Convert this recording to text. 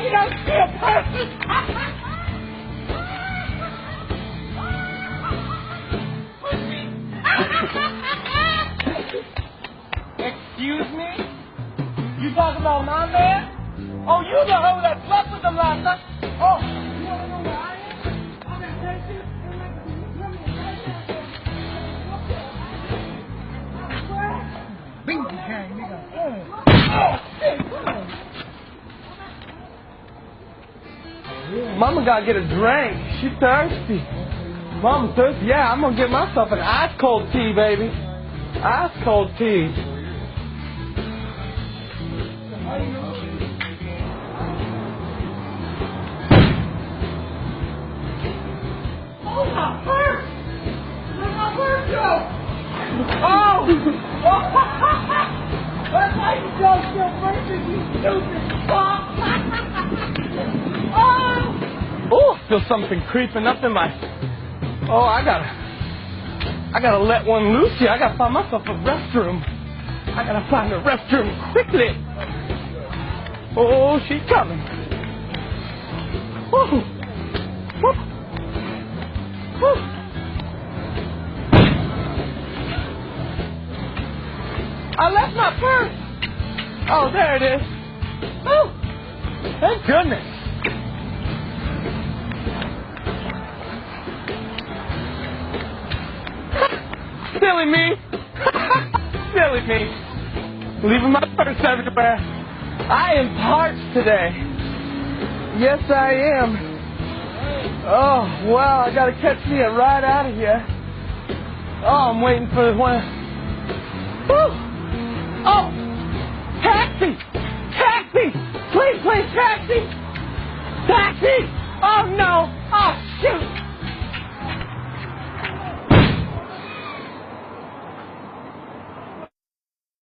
You don't see a person. Excuse me? You talking about my man? Oh, you the hoe that slept with him last night? Oh, you want to know where I am? I'm in Texas. Bing, bang, nigga. Oh, shit. Mama gotta get a drink. She thirsty. Mama's thirsty. Yeah, I'm gonna get myself an ice cold tea, baby. Ice cold tea. Oh, my purse! Where's my purse go? Oh! That's why you don't steal purses, you stupid fuck! Oh! Oh, I feel something creeping up in my... Oh, I gotta let one loose here. I gotta find myself a restroom. I gotta find a restroom quickly. Oh, she's coming. Woo. Woo. Woo. I left my purse. Oh, there it is. Oh, thank goodness. Silly me. Silly me. Leaving my purse everywhere. I am parched today. Yes, I am. Oh, wow, I gotta catch me a ride out of here. Oh, I'm waiting for one. Woo! Oh! Taxi! Taxi! Please, please, taxi! Taxi!